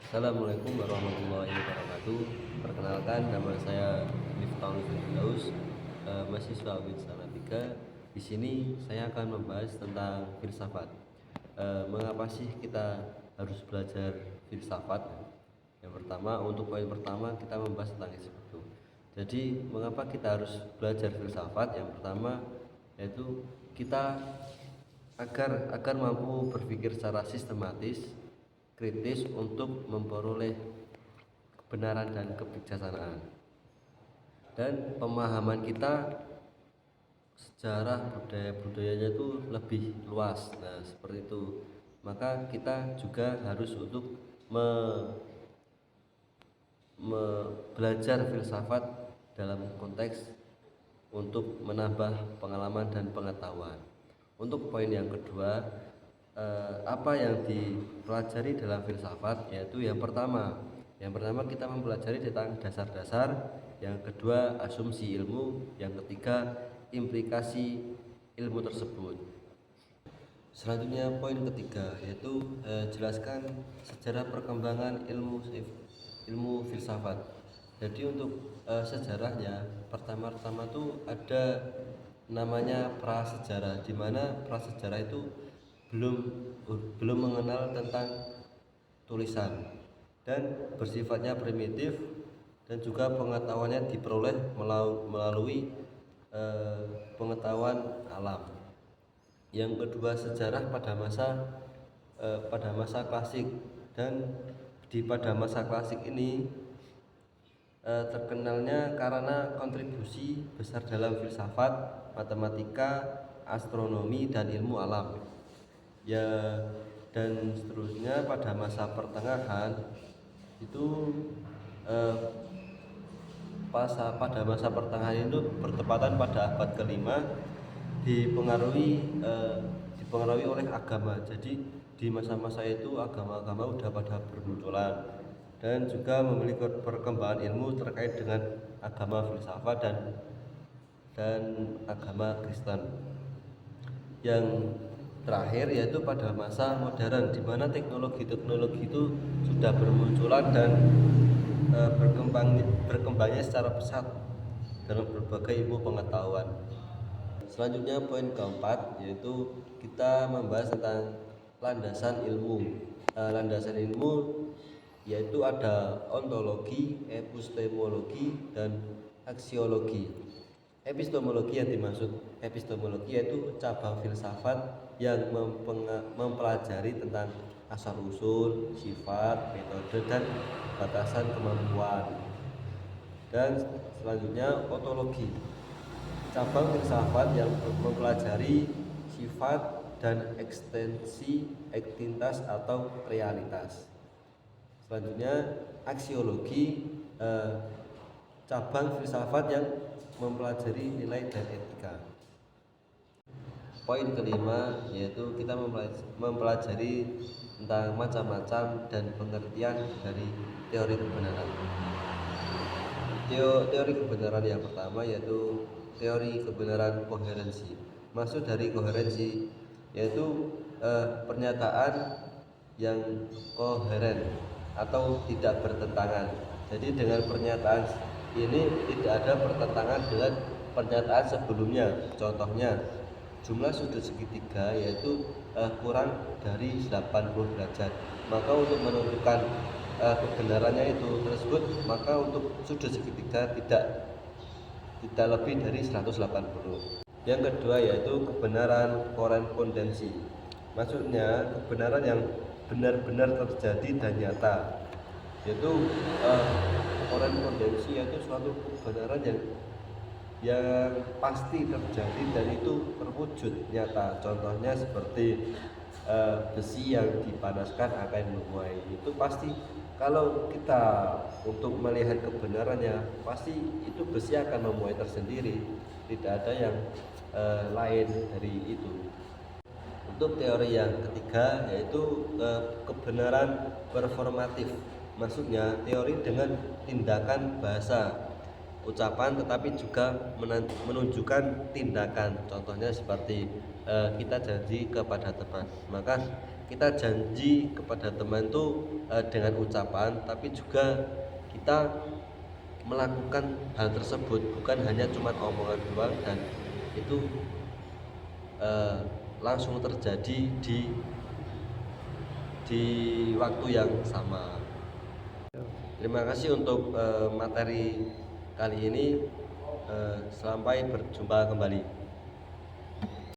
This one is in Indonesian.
Assalamualaikum warahmatullahi wabarakatuh. Perkenalkan, nama saya Miftahul Firdaus, mahasiswa Winsana 3. Di sini saya akan membahas tentang filsafat. Mengapa sih kita harus belajar filsafat? Yang pertama, untuk poin pertama kita membahas tentang itu. Jadi, mengapa kita harus belajar filsafat? Yang pertama yaitu kita agar mampu berpikir secara sistematis, kritis untuk memperoleh kebenaran dan kebijaksanaan. Dan pemahaman kita sejarah budayanya itu lebih luas. Nah, seperti itu. Maka kita juga harus untuk belajar filsafat dalam konteks untuk menambah pengalaman dan pengetahuan. Untuk poin yang kedua, apa yang dipelajari dalam filsafat, yaitu yang pertama kita mempelajari tentang dasar-dasar, yang kedua asumsi ilmu, yang ketiga implikasi ilmu tersebut. Selanjutnya poin ketiga yaitu jelaskan sejarah perkembangan ilmu filsafat. Jadi untuk sejarahnya pertama-tama tuh ada namanya prasejarah, di mana prasejarah itu belum mengenal tentang tulisan dan bersifatnya primitif, dan juga pengetahuannya diperoleh melalui pengetahuan alam. Yang kedua sejarah pada masa klasik, dan pada masa klasik ini terkenalnya karena kontribusi besar dalam filsafat, matematika, astronomi, dan ilmu alam. Ya, dan seterusnya pada masa pertengahan itu pada masa pertengahan itu bertepatan pada abad kelima, dipengaruhi oleh agama. Jadi di masa-masa itu agama-agama udah pada bermunculan, dan juga memiliki perkembangan ilmu terkait dengan agama filsafat dan agama Kristen. Yang terakhir yaitu pada masa modern, di mana teknologi itu sudah bermunculan dan berkembangnya secara pesat dalam berbagai ilmu pengetahuan. Selanjutnya poin keempat yaitu kita membahas tentang landasan ilmu. Landasan ilmu yaitu ada ontologi, epistemologi, dan aksiologi. Epistemologi yang dimaksud epistemologi yaitu cabang filsafat yang mempelajari tentang asal-usul, sifat, metode, dan batasan kemampuan. Dan selanjutnya ontologi, cabang filsafat yang mempelajari sifat dan ekstensi entitas atau realitas. Selanjutnya aksiologi, cabang filsafat yang mempelajari nilai dan etika. Poin kelima yaitu kita mempelajari tentang macam-macam dan pengertian dari teori kebenaran. Teori kebenaran yang pertama yaitu teori kebenaran koherensi. Maksud dari koherensi yaitu pernyataan yang koheren atau tidak bertentangan. Jadi dengan pernyataan ini tidak ada pertentangan dengan pernyataan sebelumnya. Contohnya, jumlah sudut segitiga yaitu kurang dari 80 derajat. Maka untuk menentukan kebenarannya itu tersebut, maka untuk sudut segitiga tidak lebih dari 180. Yang kedua yaitu kebenaran korespondensi. Maksudnya kebenaran yang benar-benar terjadi dan nyata, yaitu korespondensi yaitu suatu kebenaran yang pasti terjadi dan itu terwujud nyata. Contohnya seperti besi yang dipanaskan akan memuai, itu pasti. Kalau kita untuk melihat kebenarannya, pasti itu besi akan memuai tersendiri, tidak ada yang lain dari itu. Untuk teori yang ketiga yaitu kebenaran performatif. Maksudnya teori dengan tindakan bahasa, ucapan tetapi juga menunjukkan tindakan. Contohnya seperti kita janji kepada teman, maka kita janji kepada teman itu dengan ucapan, tapi juga kita melakukan hal tersebut, bukan hanya cuma omongan doang, dan itu langsung terjadi di waktu yang sama. Terima kasih untuk materi kali ini. Sampai berjumpa kembali.